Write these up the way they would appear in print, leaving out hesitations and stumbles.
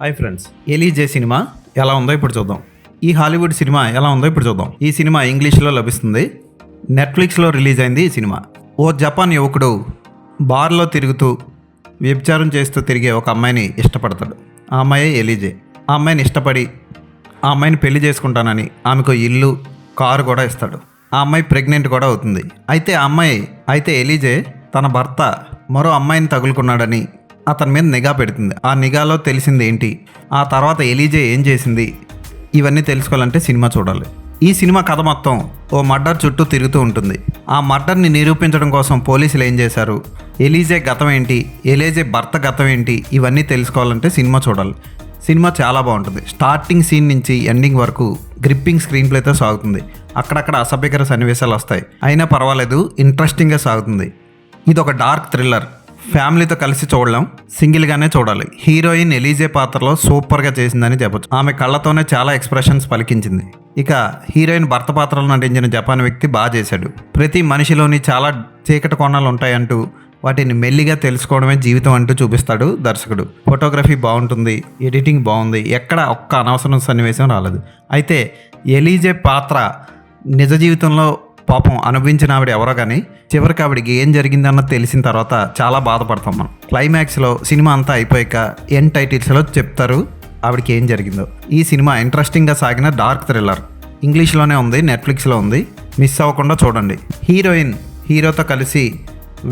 Hi friends, ఎలీజే cinema ఎలా ఉందో ఇప్పుడు చూద్దాం. ఈ హాలీవుడ్ సినిమా ఎలా ఉందో ఇప్పుడు చూద్దాం. ఈ సినిమా ఇంగ్లీష్లో లభిస్తుంది. నెట్ఫ్లిక్స్లో రిలీజ్ అయింది ఈ సినిమా. ఓ జపాన్ యువకుడు బార్లో తిరుగుతూ వ్యభిచారం చేస్తూ తిరిగే ఒక అమ్మాయిని ఇష్టపడతాడు. ఆ అమ్మాయి ఎలీజే. ఆ అమ్మాయిని ఇష్టపడి ఆ అమ్మాయిని పెళ్లి చేసుకుంటానని ఆమెకు ఇల్లు, కారు కూడా ఇస్తాడు. ఆ అమ్మాయి ప్రెగ్నెంట్ కూడా అవుతుంది. అయితే ఎలీజే తన భర్త మరో అమ్మాయిని తగులుకున్నాడని అతని మీద నిఘా పెడుతుంది. ఆ నిఘాలో తెలిసింది ఏంటి, ఆ తర్వాత ఎలీజే ఏం చేసింది, ఇవన్నీ తెలుసుకోవాలంటే సినిమా చూడాలి. ఈ సినిమా కథ మొత్తం ఓ మర్డర్ చుట్టూ తిరుగుతూ ఉంటుంది. ఆ మర్డర్ని నిరూపించడం కోసం పోలీసులు ఏం చేశారు, ఎలీజే గతం ఏంటి, ఎలీజే భర్త గతం ఏంటి, ఇవన్నీ తెలుసుకోవాలంటే సినిమా చూడాలి. సినిమా చాలా బాగుంటుంది. స్టార్టింగ్ సీన్ నుంచి ఎండింగ్ వరకు గ్రిప్పింగ్ స్క్రీన్ ప్లేతో సాగుతుంది. అక్కడక్కడ అసభ్యకర సన్నివేశాలు వస్తాయి, అయినా పర్వాలేదు, ఇంట్రెస్టింగ్గా సాగుతుంది. ఇది ఒక డార్క్ థ్రిల్లర్. ఫ్యామిలీతో కలిసి చూడలేం, సింగిల్గానే చూడాలి. హీరోయిన్ ఎలీజే పాత్రలో సూపర్గా చేసిందని చెప్పొచ్చు. ఆమె కళ్ళతోనే చాలా ఎక్స్ప్రెషన్స్ పలికించింది. ఇక హీరోయిన్ భర్త పాత్రలో నటించిన జపాన్ వ్యక్తి బాగా చేశాడు. ప్రతి మనిషిలోని చాలా చీకటి కోణాలు ఉంటాయంటూ వాటిని మెల్లిగా తెలుసుకోవడమే జీవితం అంటూ చూపిస్తాడు దర్శకుడు. ఫోటోగ్రఫీ బాగుంటుంది, ఎడిటింగ్ బాగుంది, ఎక్కడ ఒక్క అనవసరం సన్నివేశం రాలేదు. అయితే ఎలీజే పాత్ర నిజ జీవితంలో పాపం అనుభవించిన ఆవిడ ఎవరో కానీ చివరికి ఆవిడకి ఏం జరిగిందన్న తెలిసిన తర్వాత చాలా బాధపడతాం మనం. క్లైమాక్స్లో సినిమా అంతా అయిపోయాక ఎండ్ టైటిల్స్లో చెప్తారు ఆవిడకి ఏం జరిగిందో. ఈ సినిమా ఇంట్రెస్టింగ్గా సాగిన డార్క్ థ్రిల్లర్. ఇంగ్లీష్లోనే ఉంది, నెట్ఫ్లిక్స్లో ఉంది, మిస్ అవ్వకుండా చూడండి. హీరోయిన్ హీరోతో కలిసి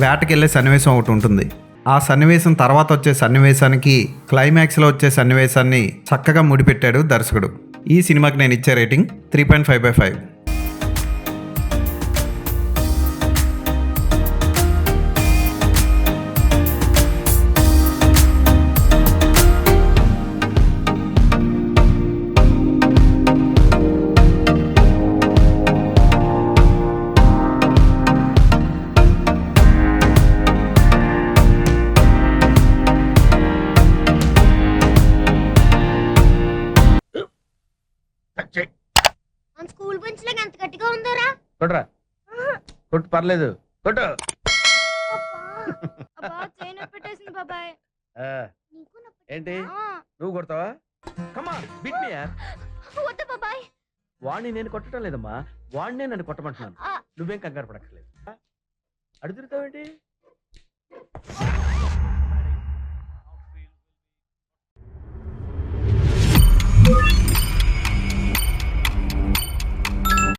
వేటకెళ్ళే సన్నివేశం ఒకటి ఉంటుంది. ఆ సన్నివేశం తర్వాత వచ్చే సన్నివేశానికి క్లైమాక్స్లో వచ్చే సన్నివేశాన్ని చక్కగా ముడిపెట్టాడు దర్శకుడు. ఈ సినిమాకి నేను ఇచ్చే రేటింగ్ 3.5/5. మన స్కూల్ బెంచ్ లాగా ఎంత గట్టిగా ఉందోరా. కొట్రా, కొట్టు, పర్లేదు, కొట్టు. అబ్బా చేయి నొప్పి పెట్టేసింది బాబాయ్. ఆ, నీకు నొప్పి ఏంటి ఆ, నువ్వు కొడతావా? కమా బిట్ మీ యార్. వద్దు బాబాయ్. వాడిని నేను కొట్టడం లేదమ్మా, వాడినే నన్ను కొట్టమంటున్నాను. ఆ, నువ్వేం కంగారు పడక్కర్లేదు. అడుగుతావేంటి?